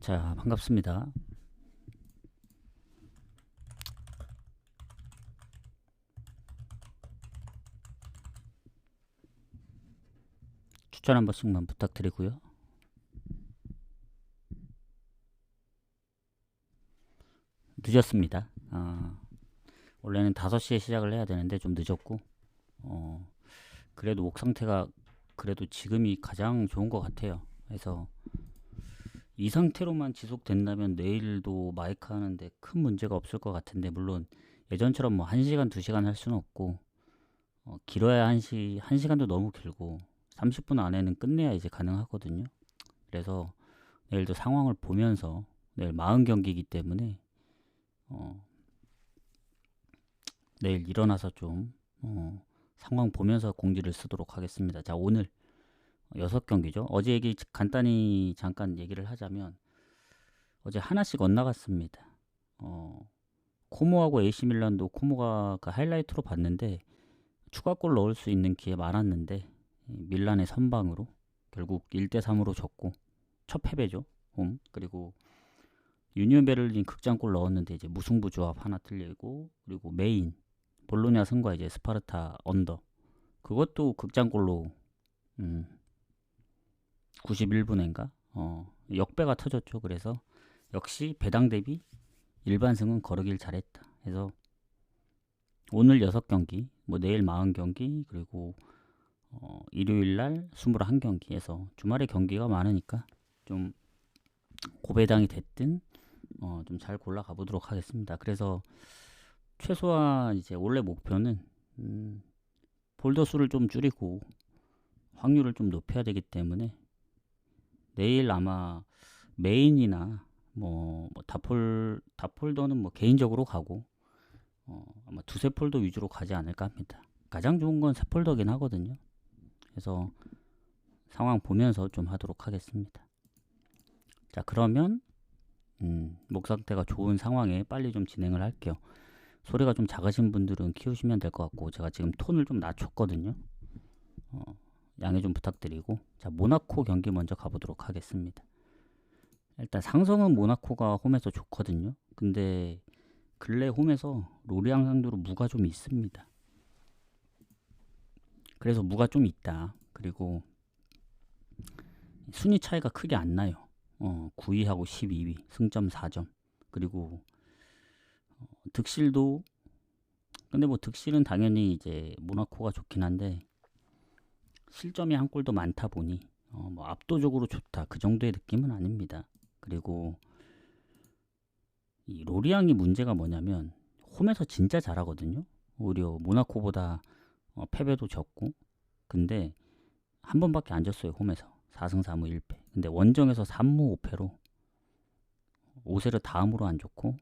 자, 반갑습니다. 추천 한 번씩만 부탁드리고요. 늦었습니다. 원래는 5시에 시작을 해야 되는데 좀 늦었고, 그래도 목 상태가 그래도 지금이 가장 좋은 것 같아요. 그래서 이 상태로만 지속된다면 내일도 마이크 하는데 큰 문제가 없을 것 같은데, 물론 예전처럼 뭐 1시간, 2시간 할 수는 없고, 길어야 1시간도 너무 길고 30분 안에는 끝내야 이제 가능하거든요. 그래서 내일도 상황을 보면서, 내일 40경기이기 때문에 내일 일어나서 좀 상황 보면서 공지를 쓰도록 하겠습니다. 자, 오늘 6경기죠. 어제 얘기 간단히 잠깐 얘기를 하자면, 어제 하나씩 엇나갔습니다. 코모하고 AC 밀란도 코모가 그 하이라이트로 봤는데 추가골 넣을 수 있는 기회 많았는데 밀란의 선방으로 결국 1대3으로 졌고, 첫 패배죠. 홈. 그리고 유니온 베를린 극장골 넣었는데 이제 무승부 조합 하나 틀리고, 그리고 메인 볼로냐 승과 이제 스파르타 언더, 그것도 극장골로 91분인가 역배가 터졌죠. 그래서 역시 배당 대비 일반승은 거르길 잘했다. 그래서 오늘 6경기, 뭐 내일 40경기, 그리고 일요일날 21경기에서 주말에 경기가 많으니까 좀 고배당이 됐든 좀 잘 골라가 보도록 하겠습니다. 그래서 최소한 이제 원래 목표는 폴더 수를 좀 줄이고 확률을 좀 높여야 되기 때문에 내일 아마 메인이나 다폴더는 뭐 개인적으로 가고 아마 2-3폴더 위주로 가지 않을까 합니다. 가장 좋은 건 3폴더긴 하거든요. 그래서 상황 보면서 좀 하도록 하겠습니다. 자, 그러면 목 상태가 좋은 상황에 빨리 좀 진행을 할게요. 소리가 좀 작으신 분들은 키우시면 될 것 같고, 제가 지금 톤을 좀 낮췄거든요. 양해 좀 부탁드리고, 자, 모나코 경기 먼저 가보도록 하겠습니다. 일단 상성은 모나코가 홈에서 좋거든요. 근데 근래 홈에서 로리앙 상대로 무가 좀 있습니다. 그래서 무가 좀 있다. 그리고 순위 차이가 크게 안 나요. 9위하고 12위 승점 4점. 그리고 득실도, 근데 뭐 득실은 당연히 이제 모나코가 좋긴 한데 실점이 한 골도 많다 보니 뭐 압도적으로 좋다 그 정도의 느낌은 아닙니다. 그리고 이 로리앙이 문제가 뭐냐면 홈에서 진짜 잘하거든요. 오히려 모나코보다 패배도 적고, 근데 한 번밖에 안 졌어요. 홈에서 4승 4무 1패. 근데 원정에서 3무 5패로 5세를 다음으로 안 좋고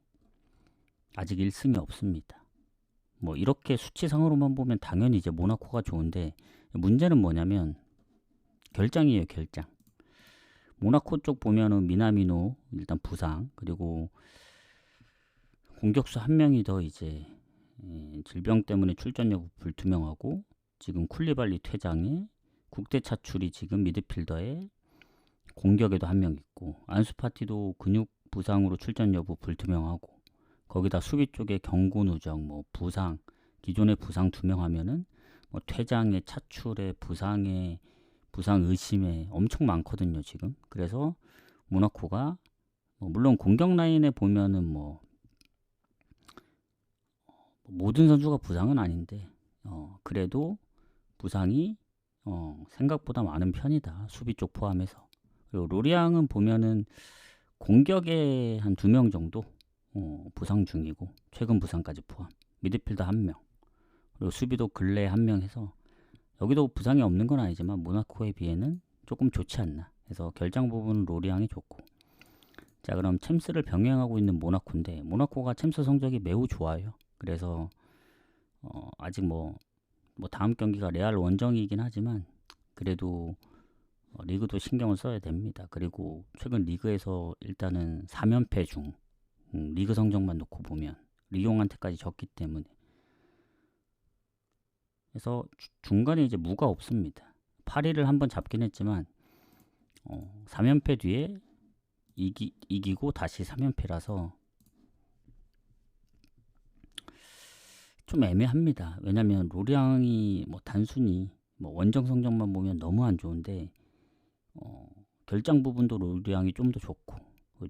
아직 1승이 없습니다. 뭐 이렇게 수치상으로만 보면 당연히 이제 모나코가 좋은데, 문제는 뭐냐면 결장이에요. 결장. 모나코 쪽 보면은 미나미노 일단 부상, 그리고 공격수 한 명이 더 이제 질병 때문에 출전 여부 불투명하고, 지금 쿨리발리 퇴장에 국대 차출이 지금 미드필더에 공격에도 한 명 있고, 안수파티도 근육 부상으로 출전 여부 불투명하고, 거기다 수비 쪽에 경고 누적, 뭐 부상, 기존의 부상 2명 하면은 뭐 퇴장에 차출에 부상에 부상 의심에 엄청 많거든요 지금. 그래서 모나코가 물론 공격 라인에 보면은 뭐 모든 선수가 부상은 아닌데 그래도 부상이 생각보다 많은 편이다. 수비 쪽 포함해서. 그리고 로리앙은 보면은 공격에 한 2명 정도 부상 중이고, 최근 부상까지 포함. 미드필더 1명, 그리고 수비도 근래에 1명 해서 여기도 부상이 없는 건 아니지만 모나코에 비해는 조금 좋지 않나. 그래서 결장 부분은 로리앙이 좋고. 자, 그럼 챔스를 병행하고 있는 모나코인데, 모나코가 챔스 성적이 매우 좋아요. 그래서 아직 뭐 다음 경기가 레알 원정이긴 하지만 그래도 리그도 신경을 써야 됩니다. 그리고 최근 리그에서 일단은 3연패 중, 리그 성적만 놓고 보면 리옹한테까지 졌기 때문에, 그래서 중간에 이제 무가 없습니다. 8위를 한번 잡긴 했지만 3연패 뒤에 이기고 다시 3연패라서 좀 애매합니다. 왜냐면 로리앙이 뭐 단순히 뭐 원정 성적만 보면 너무 안 좋은데 결장 부분도 로리앙이 좀 더 좋고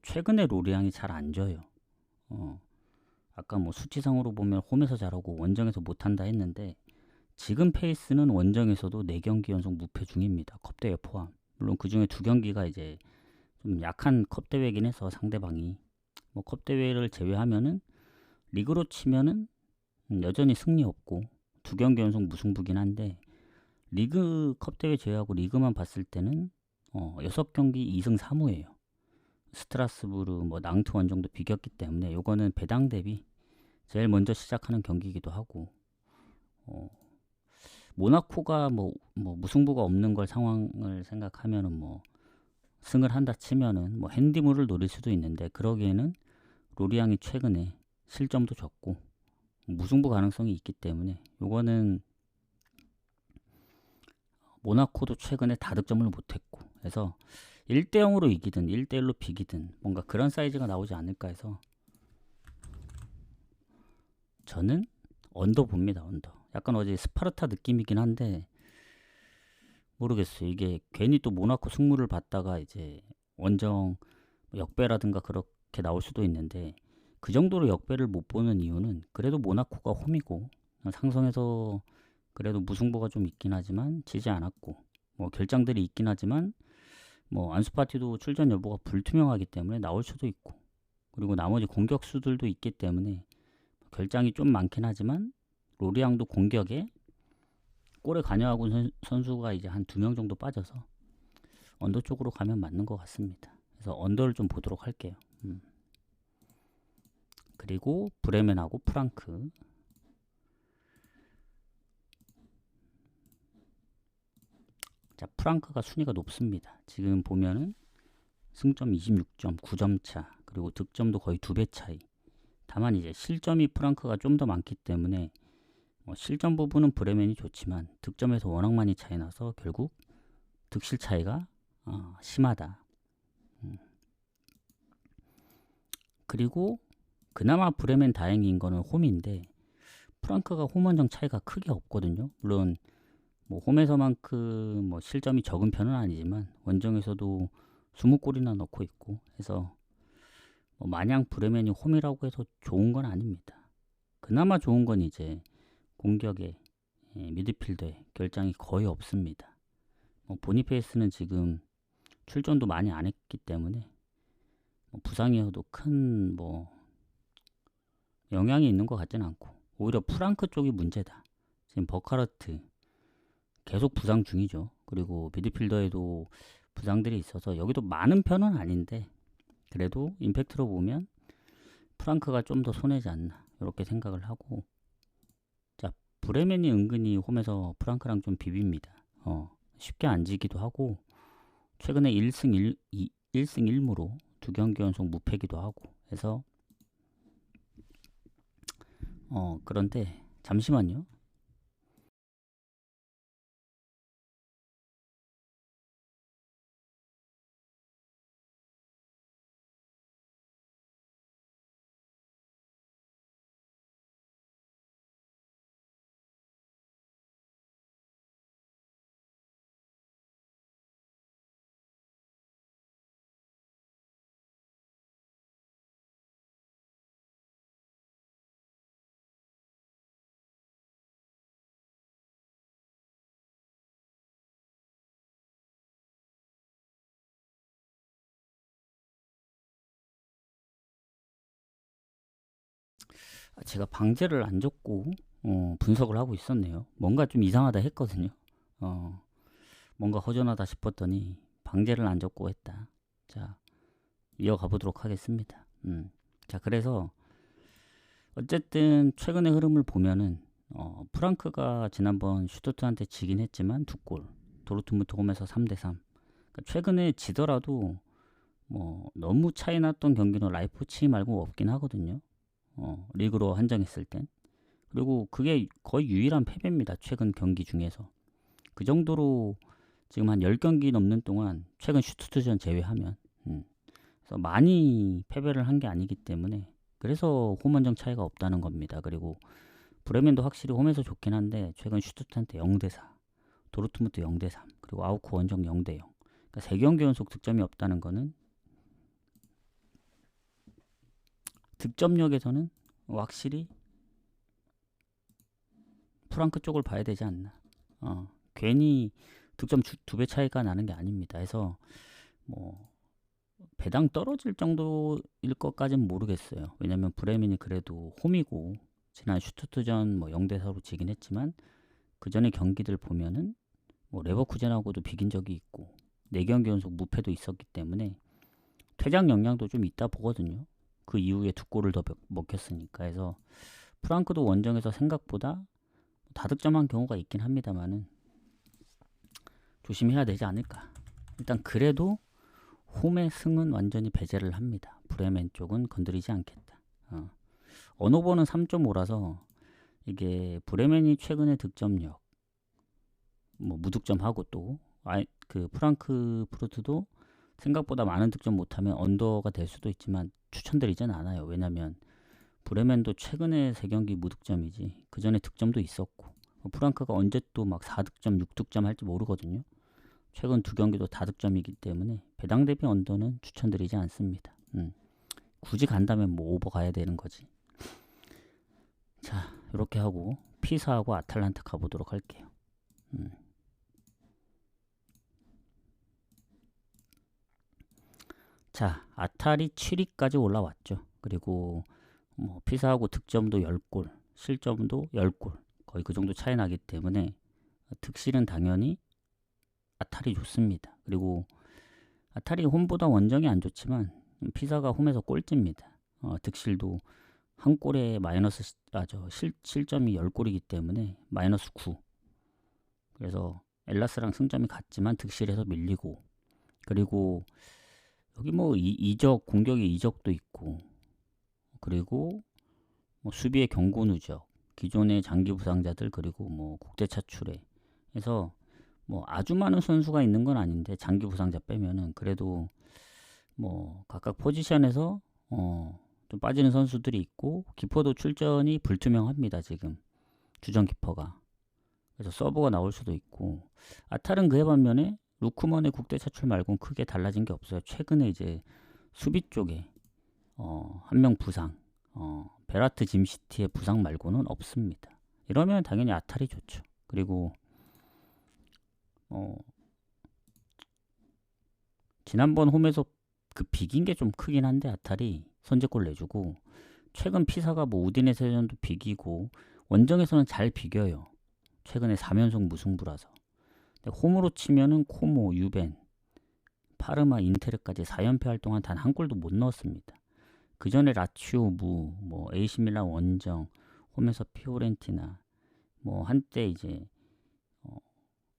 최근에 로리앙이 잘 안 져요. 아까 뭐 수치상으로 보면 홈에서 잘하고 원정에서 못한다 했는데 지금 페이스는 원정에서도 4경기 연속 무패 중입니다. 컵대회 포함. 물론 그 중에 2경기가 이제 좀 약한 컵대회긴 해서 상대방이 뭐 컵대회를 제외하면은 리그로 치면은 여전히 승리 없고 2경기 연속 무승부긴 한데 리그 컵대회 제외하고 리그만 봤을 때는 6경기 2승 3무예요. 스트라스부르 뭐 낭트 원정도 비겼기 때문에 요거는 배당 대비 제일 먼저 시작하는 경기이기도 하고 모나코가 뭐 무승부가 없는 걸 상황을 생각하면은 뭐 승을 한다 치면은 뭐 핸디물을 노릴 수도 있는데 그러기에는 로리앙이 최근에 실점도 적고 무승부 가능성이 있기 때문에 요거는 모나코도 최근에 다득점을 못했고 해서 1대0으로 이기든 1대1로 비기든 뭔가 그런 사이즈가 나오지 않을까 해서 저는 언더 봅니다. 언더. 약간 어제 스파르타 느낌이긴 한데 모르겠어요. 이게 괜히 또 모나코 승무를 받다가 이제 원정 역배라든가 그렇게 나올 수도 있는데 그 정도로 역배를 못 보는 이유는 그래도 모나코가 홈이고 상성에서 그래도 무승부가 좀 있긴 하지만 지지 않았고 뭐 결장들이 있긴 하지만 뭐 안수파티도 출전 여부가 불투명하기 때문에 나올 수도 있고 그리고 나머지 공격수들도 있기 때문에 결장이 좀 많긴 하지만 로리앙도 공격에 골에 관여하고 선수가 이제 한 2명 정도 빠져서 언더 쪽으로 가면 맞는 것 같습니다. 그래서 언더를 좀 보도록 할게요. 그리고 브레멘하고 프랑크. 자, 프랑크가 순위가 높습니다. 지금 보면은 승점 26점, 9점 차, 그리고 득점도 거의 2배 차이. 다만 이제 실점이 프랑크가 좀 더 많기 때문에 실점 부분은 브레멘이 좋지만 득점에서 워낙 많이 차이 나서 결국 득실 차이가 심하다. 그리고 그나마 브레멘 다행인 거는 홈인데 프랑크가 홈 원정 차이가 크게 없거든요. 물론 뭐 홈에서만큼 뭐 실점이 적은 편은 아니지만 원정에서도 20골이나 넣고 있고 해서 마냥 브레멘이 홈이라고 해서 좋은 건 아닙니다. 그나마 좋은 건 이제 공격에 미드필더에 결장이 거의 없습니다. 보니페이스는 지금 출전도 많이 안 했기 때문에 부상이어도 큰 영향이 있는 것 같지는 않고 오히려 프랑크 쪽이 문제다. 지금 버카르트 계속 부상 중이죠. 그리고 미드필더에도 부상들이 있어서 여기도 많은 편은 아닌데 그래도 임팩트로 보면 프랑크가 좀 더 손해지 않나 이렇게 생각을 하고 자 브레멘이 은근히 홈에서 프랑크랑 좀 비빕니다. 쉽게 안 지기도 하고 최근에 1승 1무로 2경기 연속 무패기도 하고 해서 그런데 잠시만요. 제가 방제를 안 줬고 분석을 하고 있었네요. 뭔가 좀 이상하다 했거든요. 뭔가 허전하다 싶었더니 방제를 안 줬고 했다. 자, 이어가 보도록 하겠습니다. 자, 그래서 어쨌든 최근의 흐름을 보면은 프랑크가 지난번 슈투트한테 지긴 했지만 2골, 도르트문트 홈에서 3대3. 그러니까 최근에 지더라도 너무 차이 났던 경기는 라이프치히 말고 없긴 하거든요. 리그로 한정했을 땐. 그리고 그게 거의 유일한 패배입니다. 최근 경기 중에서. 그 정도로 지금 한 10경기 넘는 동안 최근 슈투트전 제외하면 그래서 많이 패배를 한 게 아니기 때문에 그래서 홈 원정 차이가 없다는 겁니다. 그리고 브레멘도 확실히 홈에서 좋긴 한데 최근 슈투트한테 0대4, 도르트문트 0대3, 그리고 아우크 원정 0대0. 그러니까 3경기 연속 득점이 없다는 거는 득점력에서는 확실히 프랑크 쪽을 봐야 되지 않나. 괜히 득점 2배 차이가 나는 게 아닙니다. 해서 뭐 배당 떨어질 정도일 것까지는 모르겠어요. 왜냐면 브레멘이 그래도 홈이고 지난 슈투트전 뭐 0대4로 지긴 했지만 그 전에 경기들 보면은 뭐 레버쿠젠하고도 비긴 적이 있고 4경기 연속 무패도 있었기 때문에 퇴장 영향도 좀 있다 보거든요. 그 이후에 2골을 더 먹혔으니까. 해서 프랑크도 원정에서 생각보다 다득점한 경우가 있긴 합니다만은 조심해야 되지 않을까. 일단 그래도 홈의 승은 완전히 배제를 합니다. 브레멘 쪽은 건드리지 않겠다. 언오버는 3.5라서 이게 브레멘이 최근의 득점력 뭐 무득점하고 또 그 프랑크푸르트도 생각보다 많은 득점 못하면 언더가 될 수도 있지만 추천드리진 않아요. 왜냐면 브레멘도 최근에 3경기 무득점이지 그 전에 득점도 있었고 프랑크가 언제 또 막 4득점 6득점 할지 모르거든요. 최근 2경기도 다득점이기 때문에 배당 대비 언더는 추천드리지 않습니다. 굳이 간다면 뭐 오버 가야 되는 거지. 자, 이렇게 하고 피사하고 아탈란타 가보도록 할게요. 자, 아탈이 7위까지 올라왔죠. 그리고 뭐 피사하고 득점도 10골, 실점도 10골, 거의 그 정도 차이 나기 때문에 득실은 당연히 아탈이 좋습니다. 그리고 아탈이 홈보다 원정이 안 좋지만 피사가 홈에서 꼴찌입니다. 득실도 한 골에 마이너스 실점이 10골이기 때문에 마이너스 9. 그래서 엘라스랑 승점이 같지만 득실에서 밀리고, 그리고 여기 뭐 이적, 공격의 이적도 있고, 그리고 뭐 수비의 경고 누적, 기존의 장기 부상자들, 그리고 뭐 국대 차출에 해서 뭐 아주 많은 선수가 있는 건 아닌데 장기 부상자 빼면은 그래도 뭐 각각 포지션에서 좀 빠지는 선수들이 있고, 키퍼도 출전이 불투명합니다. 지금 주전 키퍼가. 그래서 서브가 나올 수도 있고, 아탈은 그에 반면에 루크먼의 국대 차출 말고는 크게 달라진 게 없어요. 최근에 이제 수비 쪽에 한 명 부상, 베라트 짐시티의 부상 말고는 없습니다. 이러면 당연히 아탈이 좋죠. 그리고 지난번 홈에서 그 비긴 게 좀 크긴 한데 아탈이 선제골 내주고, 최근 피사가 뭐 우디네세전도 비기고 원정에서는 잘 비겨요. 최근에 4연속 무승부라서. 홈으로 치면은 코모, 유벤, 파르마, 인테르까지 4연패 할 동안 단 한 골도 못 넣었습니다. 그 전에 라치오 무, 뭐 AC 밀란 원정, 홈에서 피오렌티나, 뭐 한때 이제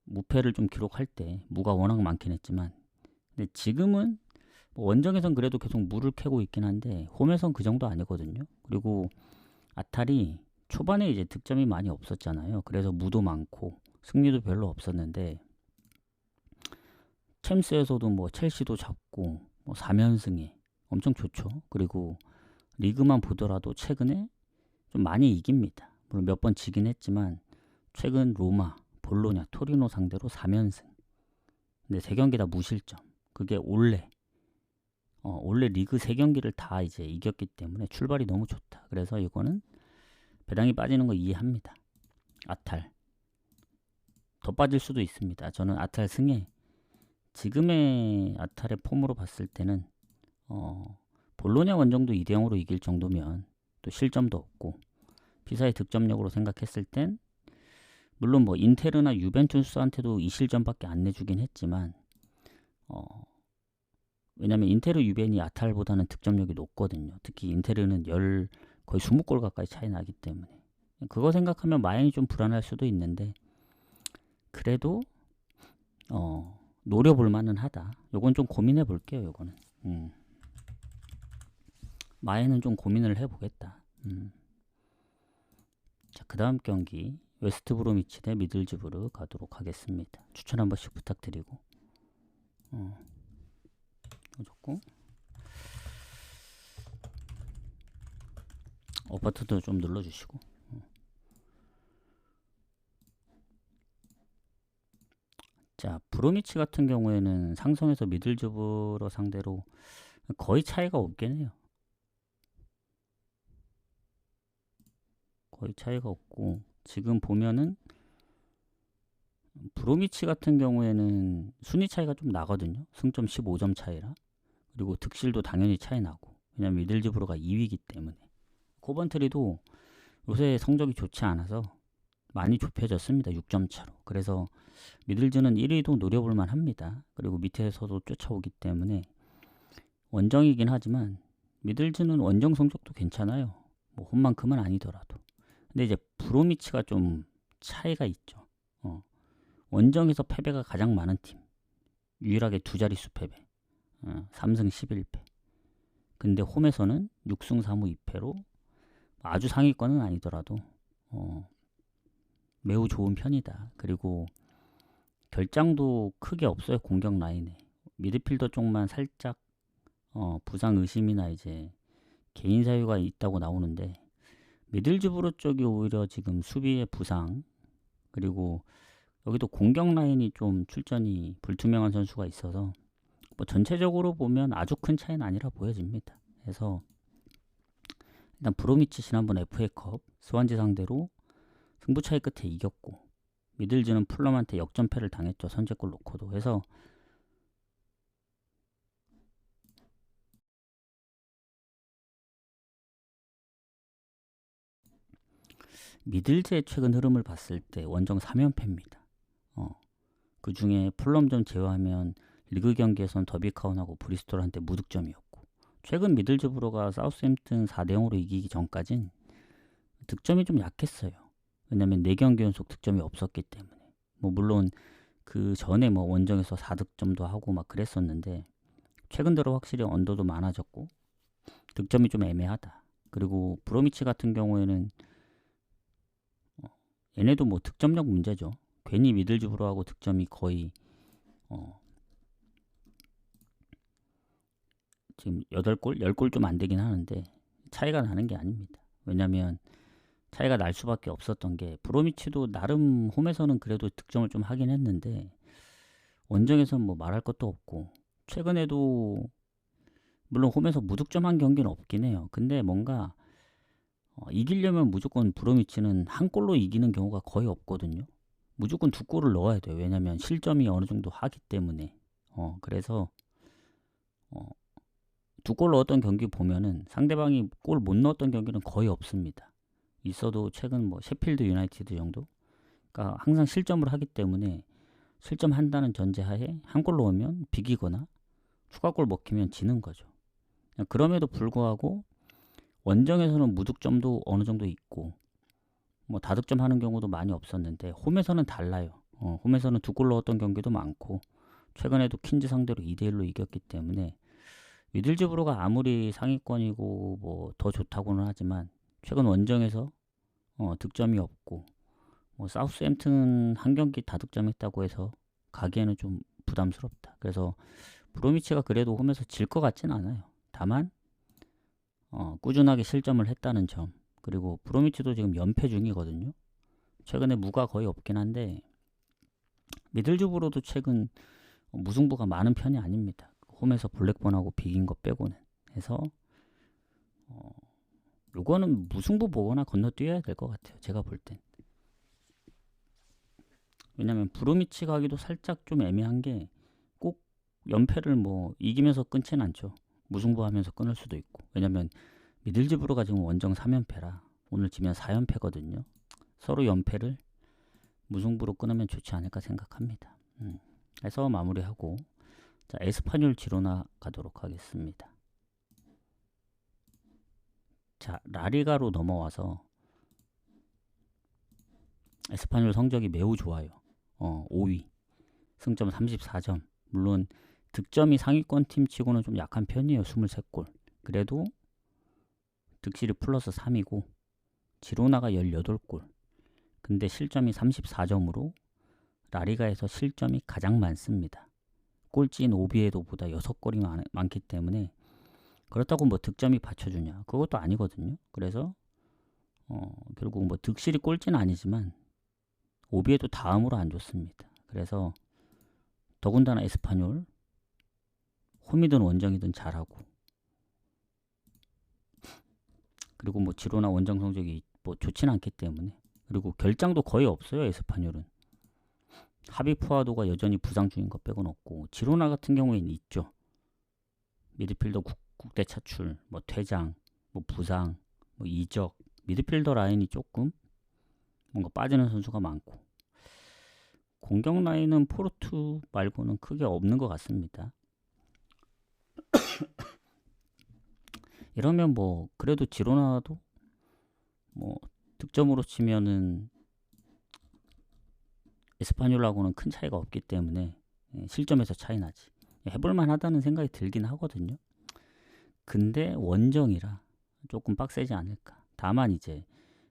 무패를 좀 기록할 때 무가 워낙 많긴 했지만, 근데 지금은 뭐 원정에선 그래도 계속 무를 캐고 있긴 한데 홈에선 그 정도 아니거든요. 그리고 아탈이 초반에 이제 득점이 많이 없었잖아요. 그래서 무도 많고 승리도 별로 없었는데 챔스에서도 뭐 첼시도 잡고 뭐 3연승에 엄청 좋죠. 그리고 리그만 보더라도 최근에 좀 많이 이깁니다. 물론 몇 번 지긴 했지만 최근 로마, 볼로냐, 토리노 상대로 3연승. 근데 3경기 다 무실점. 그게 원래 리그 3경기를 다 이제 이겼기 때문에 출발이 너무 좋다. 그래서 이거는 배당이 빠지는 거 이해합니다. 아탈 더 빠질 수도 있습니다. 저는 아탈 승에, 지금의 아탈의 폼으로 봤을 때는 볼로냐 원정도 2대0으로 이길 정도면 또 실점도 없고 피사의 득점력으로 생각했을 땐 물론 뭐 인테르나 유벤투스한테도 2실점밖에 안 내주긴 했지만 왜냐면 인테르 유벤이 아탈보다는 득점력이 높거든요. 특히 인테르는 거의 20골 가까이 차이 나기 때문에 그거 생각하면 마인이 좀 불안할 수도 있는데 그래도 노려볼 만은 하다. 요건 좀 고민해 볼게요. 요거는 마인은 좀 고민을 해보겠다. 자, 그 다음 경기 웨스트브로미치 대 미들즈부르 가도록 하겠습니다. 추천 한 번씩 부탁드리고 좋고, 버튼도 좀 눌러주시고. 자, 브로미치 같은 경우에는 상성에서 미들즈브러 상대로 거의 차이가 없긴 해요. 거의 차이가 없고, 지금 보면은 브로미치 같은 경우에는 순위 차이가 좀 나거든요. 승점 15점 차이라. 그리고 득실도 당연히 차이 나고. 왜냐면 미들즈브러가 2위이기 때문에. 코번트리도 요새 성적이 좋지 않아서 많이 좁혀졌습니다. 6점 차로. 그래서 미들즈는 1위도 노려볼만 합니다. 그리고 밑에서도 쫓아오기 때문에 원정이긴 하지만 미들즈는 원정 성적도 괜찮아요. 뭐 홈만큼은 아니더라도. 근데 이제 브로미치가 좀 차이가 있죠. 원정에서 패배가 가장 많은 팀. 유일하게 두 자릿수 패배. 3승 11패. 근데 홈에서는 6승 3무 2패로 아주 상위권은 아니더라도 매우 좋은 편이다. 그리고 결장도 크게 없어요. 공격 라인에. 미드필더 쪽만 살짝 부상 의심이나 이제 개인 사유가 있다고 나오는데, 미들즈브로 쪽이 오히려 지금 수비의 부상, 그리고 여기도 공격 라인이 좀 출전이 불투명한 선수가 있어서 뭐 전체적으로 보면 아주 큰 차이는 아니라 보여집니다. 그래서 일단 브로미치 지난번 FA컵 스완지 상대로 승부 차이 끝에 이겼고, 미들즈는 풀럼한테 역전패를 당했죠. 선제골 놓고도. 해서 미들즈의 최근 흐름을 봤을 때 원정 3연패입니다. 그 중에 풀럼전 제외하면 리그 경기에선 더비카운하고 브리스톨한테 무득점이었고, 최근 미들즈브로가 사우스햄튼 4대0으로 이기기 전까진 득점이 좀 약했어요. 왜냐면 4경기 연속 득점이 없었기 때문에. 뭐 물론 그 전에 뭐 원정에서 4득점도 하고 막 그랬었는데, 최근 들어 확실히 언더도 많아졌고 득점이 좀 애매하다. 그리고 브로미치 같은 경우에는 얘네도 뭐 득점력 문제죠. 괜히 미들즈브로하고 득점이 거의 지금 8골, 10골 좀 안 되긴 하는데 차이가 나는 게 아닙니다. 왜냐면 차이가 날 수밖에 없었던 게, 브로미치도 나름 홈에서는 그래도 득점을 좀 하긴 했는데 원정에서는 뭐 말할 것도 없고, 최근에도 물론 홈에서 무득점한 경기는 없긴 해요. 근데 뭔가 이기려면 무조건 브로미치는 한 골로 이기는 경우가 거의 없거든요. 무조건 2골을 넣어야 돼요. 왜냐면 실점이 어느 정도 하기 때문에. 그래서 2골 넣었던 경기 보면은 상대방이 골 못 넣었던 경기는 거의 없습니다. 있어도 최근 뭐 셰필드 유나이티드 정도? 그러니까 항상 실점을 하기 때문에, 실점한다는 전제하에 한 골 넣으면 비기거나 추가골 먹히면 지는 거죠. 그럼에도 불구하고 원정에서는 무득점도 어느 정도 있고 뭐 다득점 하는 경우도 많이 없었는데, 홈에서는 달라요. 홈에서는 2골 넣었던 경기도 많고, 최근에도 퀸즈 상대로 2대1로 이겼기 때문에 미들즈브로가 아무리 상위권이고 뭐 더 좋다고는 하지만 최근 원정에서 득점이 없고, 뭐 사우스햄튼 한 경기 다득점했다고 해서 가기에는 좀 부담스럽다. 그래서 브로미치가 그래도 홈에서 질 것 같진 않아요. 다만 꾸준하게 실점을 했다는 점, 그리고 브로미치도 지금 연패 중이거든요. 최근에 무가 거의 없긴 한데 미들즈브로도 최근 무승부가 많은 편이 아닙니다. 홈에서 블랙번하고 비긴 거 빼고는. 해서 요거는 무승부 보거나 건너뛰어야 될 것 같아요. 제가 볼 땐. 왜냐면 브로미치 가기도 살짝 좀 애매한 게, 꼭 연패를 뭐 이기면서 끊진 않죠. 무승부 하면서 끊을 수도 있고. 왜냐면 미들즈브로가 지금 원정 3연패라 오늘 지면 4연패거든요. 서로 연패를 무승부로 끊으면 좋지 않을까 생각합니다. 해서 마무리하고, 자, 에스파뇰 지로나 가도록 하겠습니다. 자, 라리가로 넘어와서 에스파뇰 성적이 매우 좋아요. 5위, 승점 34점. 물론 득점이 상위권 팀 치고는 좀 약한 편이에요. 23골. 그래도 득실이 플러스 3이고 지로나가 18골. 근데 실점이 34점으로 라리가에서 실점이 가장 많습니다. 꼴찌인 오비에도보다 6골이 많기 때문에, 그렇다고 뭐 득점이 받쳐주냐, 그것도 아니거든요. 그래서 결국 뭐 득실이 꼴찌는 아니지만 오비에도 다음으로 안 좋습니다. 그래서 더군다나 에스파뇰 홈이든 원정이든 잘하고, 그리고 뭐 지로나 원정 성적이 뭐 좋지는 않기 때문에, 그리고 결장도 거의 없어요. 에스파뇰은 하비 푸아도가 여전히 부상 중인 것 빼고는 없고, 지로나 같은 경우에는 있죠. 미드필더 국대 차출, 뭐 퇴장, 뭐 부상, 뭐 이적, 미드필더 라인이 조금 뭔가 빠지는 선수가 많고, 공격 라인은 포르투 말고는 크게 없는 것 같습니다. 이러면 뭐 그래도 지로나도 뭐 득점으로 치면은 에스파뇰하고는 큰 차이가 없기 때문에 실점에서 차이 나지, 해볼만 하다는 생각이 들긴 하거든요. 근데 원정이라 조금 빡세지 않을까. 다만 이제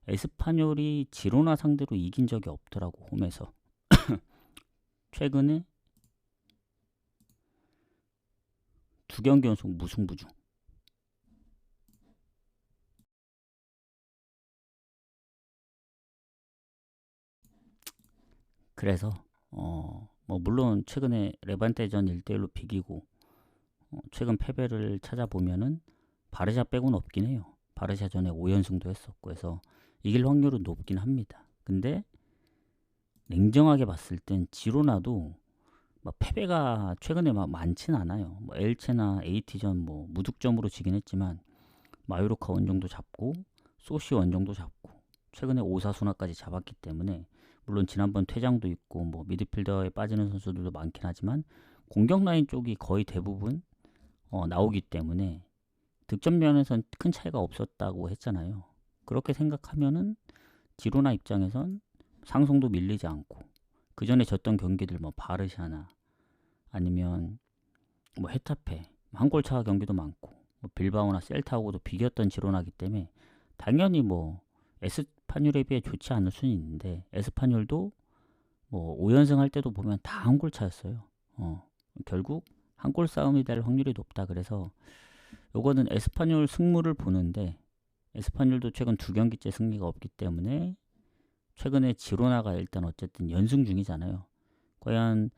에스파뇰이 지로나 상대로 이긴 적이 없더라고, 홈에서. 최근에 2경기 연속 무승부 중. 그래서 뭐 물론 최근에 레반테전 1대1로 비기고, 최근 패배를 찾아보면은 바르샤 빼고는 없긴 해요. 바르샤 전에 5연승도 했었고 해서 이길 확률은 높긴 합니다. 근데 냉정하게 봤을 땐 지로나도 막 패배가 최근에 막 많진 않아요. 뭐 엘체나 AT전 뭐 무득점으로 지긴 했지만 마요르카 원정도 잡고 소시 원정도 잡고 최근에 오사수나까지 잡았기 때문에, 물론 지난번 퇴장도 있고 뭐 미드필더에 빠지는 선수들도 많긴 하지만 공격 라인 쪽이 거의 대부분 나오기 때문에 득점 면에선 큰 차이가 없었다고 했잖아요. 그렇게 생각하면은 지로나 입장에선 상성도 밀리지 않고, 그 전에 졌던 경기들 뭐 바르샤나 아니면 뭐 헤타페 한 골 차 경기도 많고, 뭐 빌바오나 셀타하고도 비겼던 지로나기 때문에 당연히 뭐 에스파뇰에 비해 좋지 않을 수는 있는데, 에스파뇰도 뭐 5연승 할 때도 보면 다 한 골 차였어요. 결국 한 골 싸움이 될 확률이 높다. 그래서 요거는 에스파뇰 승무를 보는데, 에스파뇰도 최근 2경기째 승리가 없기 때문에 최근에 지로나가 일단 어쨌든 연승 중이잖아요. 과연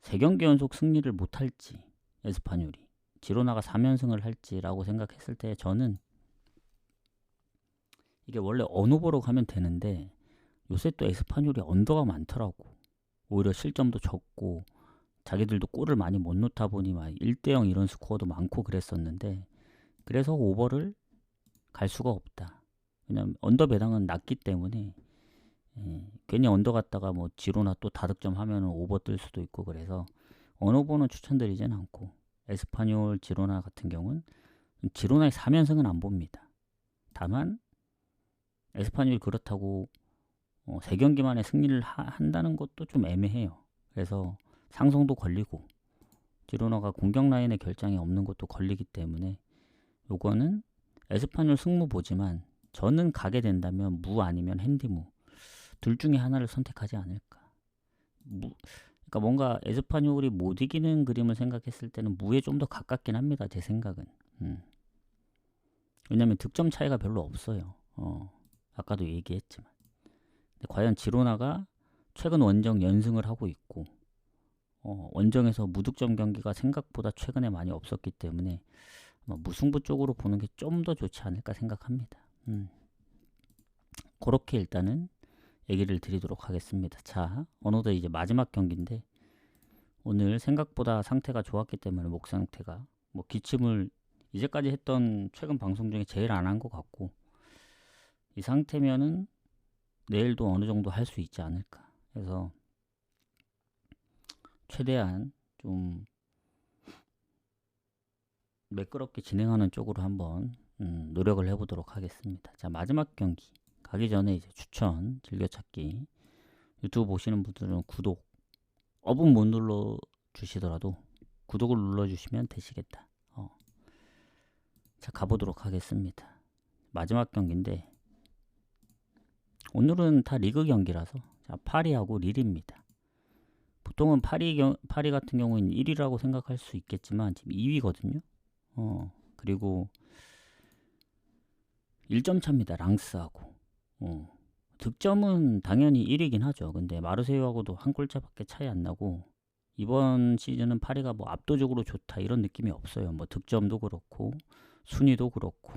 3경기 연속 승리를 못할지, 에스파뇰이 지로나가 3연승을 할지라고 생각했을 때 저는 이게 원래 언어 보러 가면 되는데 요새 또 에스파뇰이 언더가 많더라고. 오히려 실점도 적고 자기들도 골을 많이 못 넣다 보니 막 1대0 이런 스코어도 많고 그랬었는데, 그래서 오버를 갈 수가 없다. 왜냐면 언더 배당은 낮기 때문에 괜히 언더 갔다가 뭐 지로나 또 다득점 하면 오버 뜰 수도 있고, 그래서 언어보는 추천드리진 않고, 에스파뇰 지로나 같은 경우는 지로나의 3연승은 안 봅니다. 다만 에스파뇰이 그렇다고 3경기 만에 승리를 한다는 것도 좀 애매해요. 그래서 상성도 걸리고 지로나가 공격 라인의 결장이 없는 것도 걸리기 때문에 요거는 에스파뇰 승무 보지만, 저는 가게 된다면 무 아니면 핸디무 둘 중에 하나를 선택하지 않을까. 그러니까 뭔가 에스파뇰이 못 이기는 그림을 생각했을 때는 무에 좀 더 가깝긴 합니다. 제 생각은. 왜냐면 득점 차이가 별로 없어요. 아까도 얘기했지만. 근데 과연 지로나가 최근 원정 연승을 하고 있고, 원정에서 무득점 경기가 생각보다 최근에 많이 없었기 때문에 무승부 쪽으로 보는 게 좀 더 좋지 않을까 생각합니다. 그렇게 일단은 얘기를 드리도록 하겠습니다. 자, 어느덧 이제 마지막 경기인데, 오늘 생각보다 상태가 좋았기 때문에 목 상태가 뭐 기침을 이제까지 했던 최근 방송 중에 제일 안 한 것 같고, 이 상태면은 내일도 어느 정도 할 수 있지 않을까. 그래서 최대한 좀 매끄럽게 진행하는 쪽으로 한번 노력을 해보도록 하겠습니다. 자, 마지막 경기 가기 전에 이제 추천, 즐겨찾기, 유튜브 보시는 분들은 구독, 업은 못 눌러 주시더라도 구독을 눌러 주시면 되시겠다. 자, 가보도록 하겠습니다. 마지막 경기인데 오늘은 다 리그 경기라서, 자, 파리하고 릴입니다. 보통은 파리 같은 경우는 1위라고 생각할 수 있겠지만 지금 2위거든요. 그리고 1점 차입니다. 랑스하고. 득점은 당연히 1위긴 하죠. 근데 마르세유하고도 한 골차밖에 차이 안 나고 이번 시즌은 파리가 뭐 압도적으로 좋다 이런 느낌이 없어요. 뭐 득점도 그렇고 순위도 그렇고.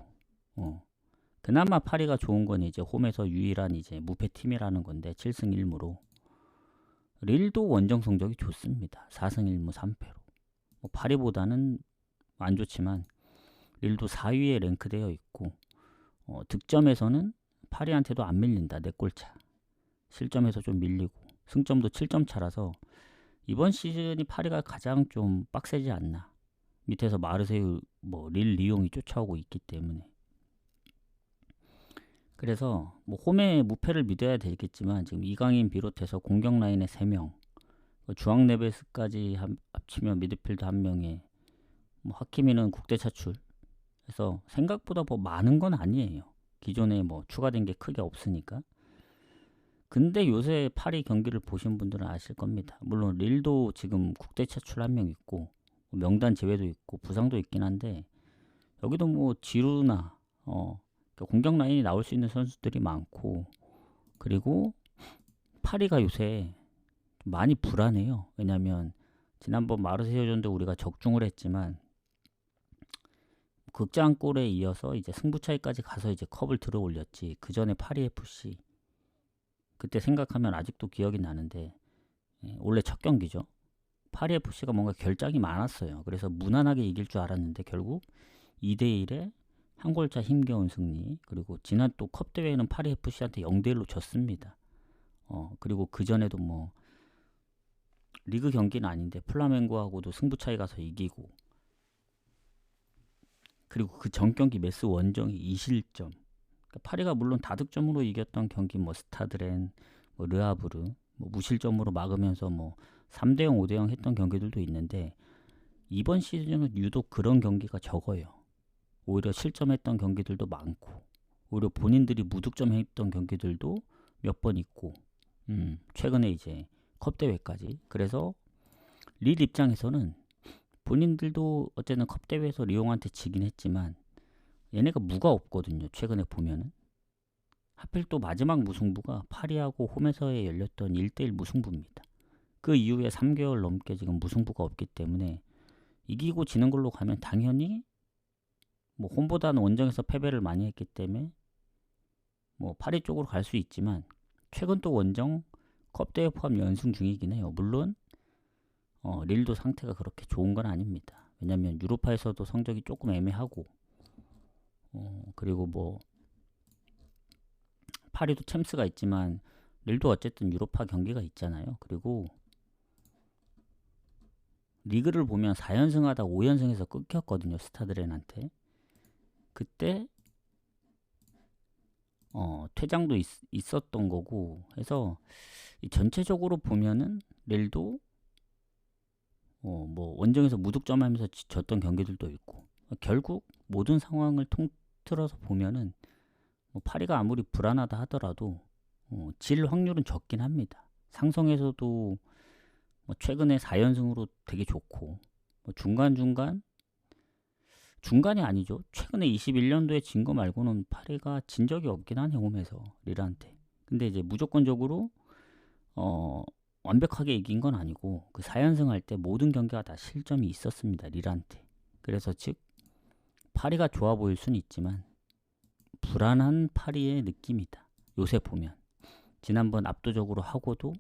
그나마 파리가 좋은 건 이제 홈에서 유일한 이제 무패 팀이라는 건데 7승 1무로. 릴도 원정 성적이 좋습니다. 4승 1무 3패로. 뭐 파리보다는 안 좋지만 릴도 4위에 랭크되어 있고 득점에서는 파리한테도 안 밀린다. 4골 차. 실점에서 좀 밀리고 승점도 7점 차라서 이번 시즌이 파리가 가장 좀 빡세지 않나. 밑에서 마르세유, 뭐 릴, 리옹이 쫓아오고 있기 때문에. 그래서 뭐 홈에 무패를 믿어야 되겠지만 지금 이강인 비롯해서 공격 라인에 3명, 중앙 네베스까지 합치면 미드필드 1명에 뭐 하키미는 국대 차출. 그래서 생각보다 뭐 많은 건 아니에요. 기존에 뭐 추가된 게 크게 없으니까. 근데 요새 파리 경기를 보신 분들은 아실 겁니다. 물론 릴도 지금 국대 차출 1명 있고 명단 제외도 있고 부상도 있긴 한데 여기도 뭐 지루나 공격 라인이 나올 수 있는 선수들이 많고 그리고 파리가 요새 많이 불안해요. 왜냐면 지난번 마르세유전도 우리가 적중을 했지만 극장골에 이어서 이제 승부 차이까지 가서 이제 컵을 들어 올렸지. 그 전에 파리 FC 그때 생각하면 아직도 기억이 나는데 원래 첫 경기죠. 파리 FC가 뭔가 결장이 많았어요. 그래서 무난하게 이길 줄 알았는데 결국 2대1에 한 골차 힘겨운 승리. 그리고 지난 또 컵 대회에는 파리 FC한테 0대1로 졌습니다. 그리고 그 전에도 뭐 리그 경기는 아닌데 플라멩고하고도 승부 차이 가서 이기고. 그리고 그 전 경기 메스 원정이 2실점. 그러니까 파리가 물론 다득점으로 이겼던 경기 뭐 스타드렌, 뭐 르하브르, 뭐 무실점으로 막으면서 뭐 3대0, 5대0 했던 경기들도 있는데 이번 시즌은 유독 그런 경기가 적어요. 오히려 실점했던 경기들도 많고 오히려 본인들이 무득점했던 경기들도 몇 번 있고 최근에 이제 컵대회까지. 그래서 릴 입장에서는 본인들도 어쨌든 컵대회에서 리옹한테 지긴 했지만 얘네가 무가 없거든요. 최근에 보면은 하필 또 마지막 무승부가 파리하고 홈에서의 열렸던 1대1 무승부입니다. 그 이후에 3개월 넘게 지금 무승부가 없기 때문에 이기고 지는 걸로 가면 당연히 뭐 홈보다는 원정에서 패배를 많이 했기 때문에 뭐 파리 쪽으로 갈 수 있지만 최근 또 원정 컵대회 포함 연승 중이긴 해요. 물론 릴도 상태가 그렇게 좋은 건 아닙니다. 왜냐면 유로파에서도 성적이 조금 애매하고 그리고 뭐 파리도 챔스가 있지만 릴도 어쨌든 유로파 경기가 있잖아요. 그리고 리그를 보면 4연승하다 5연승에서 끊겼거든요. 스타드렌한테. 그때 퇴장도 있었던 거고 해서 전체적으로 보면은 릴도 뭐 원정에서 무득점하면서 졌던 경기들도 있고 결국 모든 상황을 통틀어서 보면은 뭐 파리가 아무리 불안하다 하더라도 질 확률은 적긴 합니다. 상성에서도 뭐 최근에 4연승으로 되게 좋고 뭐 중간이 아니죠. 최근에 21년도에 진 거 말고는 파리가 진 적이 없긴 하네 홈에서 릴한테. 근데 이제 무조건적으로 완벽하게 이긴 건 아니고 그 4연승 할 때 모든 경기가 다 실점이 있었습니다. 릴한테. 그래서 즉 파리가 좋아 보일 수는 있지만 불안한 파리의 느낌이다. 요새 보면 지난번 압도적으로 하고도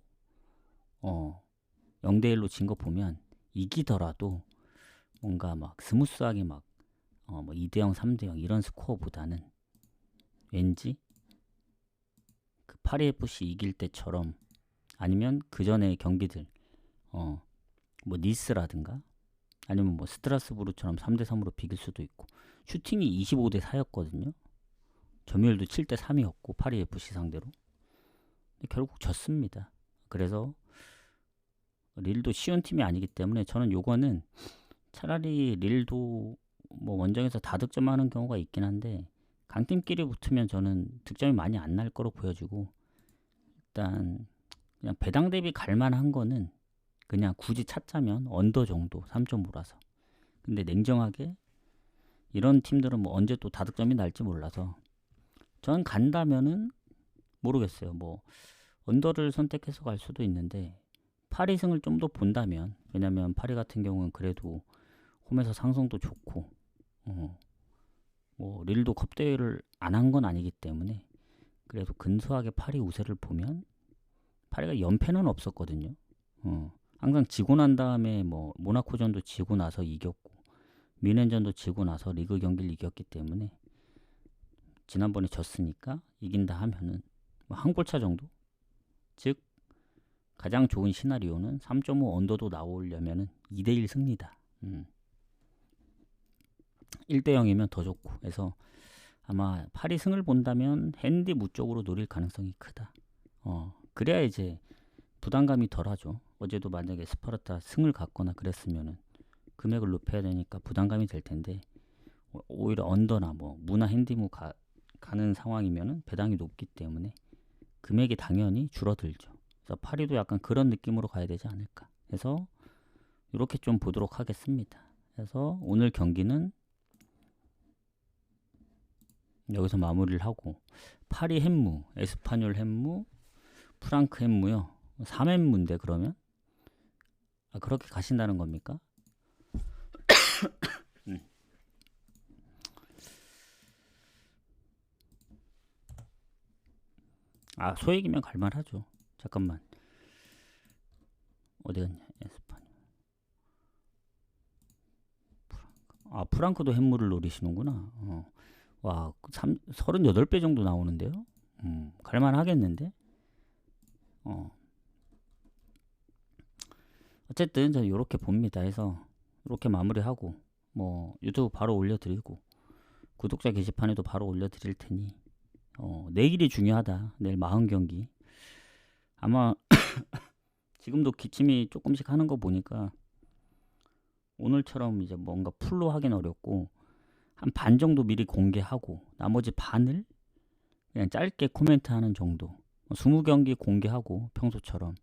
0대1로 진 거 보면 이기더라도 뭔가 막 스무스하게 막 뭐 2대0, 3대0 이런 스코어보다는 왠지 그 파리 FC 이길 때처럼 아니면 그 전에 경기들 뭐 니스라든가 아니면 뭐 스트라스부르처럼 3대3으로 비길 수도 있고 슈팅이 25대4였거든요. 점유율도 7대3이었고 파리 FC 상대로. 근데 결국 졌습니다. 그래서 릴도 쉬운 팀이 아니기 때문에 저는 요거는 차라리 릴도 뭐 원정에서 다득점하는 경우가 있긴 한데 강팀끼리 붙으면 저는 득점이 많이 안 날 거로 보여지고 일단 그냥 배당 대비 갈만한 거는 그냥 굳이 찾자면 언더 정도 3.5라서. 근데 냉정하게 이런 팀들은 뭐 언제 또 다득점이 날지 몰라서 전 간다면은 모르겠어요. 뭐 언더를 선택해서 갈 수도 있는데 파리승을 좀 더 본다면, 왜냐면 파리 같은 경우는 그래도 홈에서 상성도 좋고 뭐 릴도 컵대회를 안 한 건 아니기 때문에 그래도 근소하게 파리 우세를 보면 파리가 연패는 없었거든요. 항상 지고 난 다음에 뭐 모나코전도 지고 나서 이겼고 미넨전도 지고 나서 리그 경기를 이겼기 때문에 지난번에 졌으니까 이긴다 하면은 뭐 한 골차 정도? 즉 가장 좋은 시나리오는 3.5 언더도 나오려면은 2대1 승리다. 1대 0이면 더 좋고 해서 아마 파리 승을 본다면 핸디 무 쪽으로 노릴 가능성이 크다. 그래야 이제 부담감이 덜하죠. 어제도 만약에 스파르타 승을 갔거나 그랬으면은 금액을 높여야 되니까 부담감이 될 텐데 오히려 언더나 뭐 무나 핸디무 가는 상황이면은 배당이 높기 때문에 금액이 당연히 줄어들죠. 그래서 파리도 약간 그런 느낌으로 가야 되지 않을까. 그래서 이렇게 좀 보도록 하겠습니다. 그래서 오늘 경기는 여기서 마무리를 하고 파리 햄무, 에스파뇰 햄무, 프랑크 햄무요. 3햄무인데 그러면? 그렇게 가신다는 겁니까? 소액이면 갈만하죠. 잠깐만. 어디 갔냐? 에스파뇰. 프랑크도 햄무를 노리시는구나. 와, 38배 정도 나오는데요? 갈만하겠는데? 어쨌든 저는 이렇게 봅니다. 해서 이렇게 마무리하고 뭐 유튜브 바로 올려드리고 구독자 게시판에도 바로 올려드릴 테니 내일이 중요하다. 내일 40경기 아마 지금도 기침이 조금씩 하는 거 보니까 오늘처럼 이제 뭔가 풀로 하긴 어렵고 한 반 정도 미리 공개하고 나머지 반을 그냥 짧게 코멘트하는 정도. 20경기 공개하고 평소처럼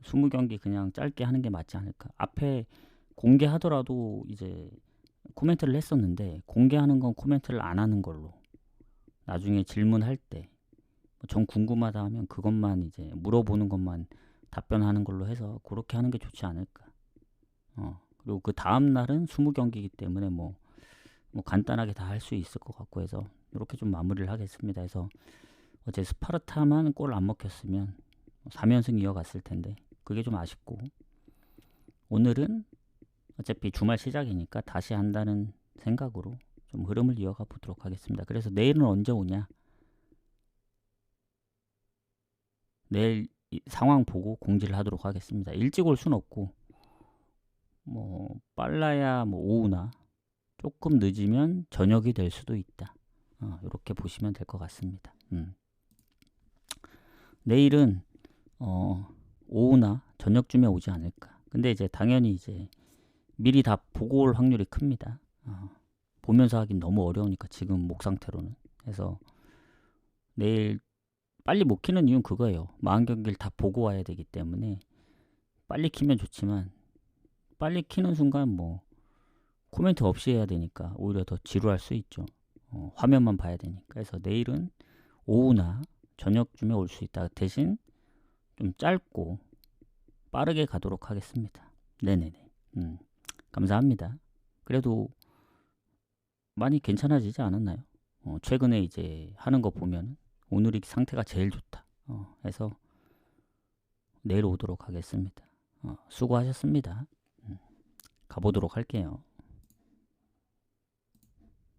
20경기 그냥 짧게 하는 게 맞지 않을까. 앞에 공개하더라도 이제 코멘트를 했었는데 공개하는 건 코멘트를 안 하는 걸로, 나중에 질문할 때 전 궁금하다 하면 그것만 이제 물어보는 것만 답변하는 걸로 해서 그렇게 하는 게 좋지 않을까. 그리고 그 다음 날은 20경기이기 때문에 뭐 간단하게 다 할 수 있을 것 같고 해서 이렇게 좀 마무리를 하겠습니다. 해서 어제 스파르타만 골 안 먹혔으면 3연승 이어갔을 텐데 그게 좀 아쉽고, 오늘은 어차피 주말 시작이니까 다시 한다는 생각으로 좀 흐름을 이어가 보도록 하겠습니다. 그래서 내일은 언제 오냐? 내일 상황 보고 공지를 하도록 하겠습니다. 일찍 올 순 없고 뭐 빨라야 뭐 오후나 조금 늦으면 저녁이 될 수도 있다. 이렇게 보시면 될 것 같습니다. 내일은 오후나 저녁쯤에 오지 않을까. 근데 이제 당연히 이제 미리 다 보고 올 확률이 큽니다. 보면서 하긴 너무 어려우니까 지금 목 상태로는. 그래서 내일 빨리 못 키는 이유는 그거예요. 40경기를 다 보고 와야 되기 때문에 빨리 키면 좋지만 빨리 키는 순간 뭐 코멘트 없이 해야 되니까 오히려 더 지루할 수 있죠. 화면만 봐야 되니까. 그래서 내일은 오후나 저녁쯤에 올 수 있다. 대신 좀 짧고 빠르게 가도록 하겠습니다. 네네네. 감사합니다. 그래도 많이 괜찮아지지 않았나요? 최근에 이제 하는 거 보면 오늘이 상태가 제일 좋다. 해서 내일 오도록 하겠습니다. 수고하셨습니다. 가보도록 할게요.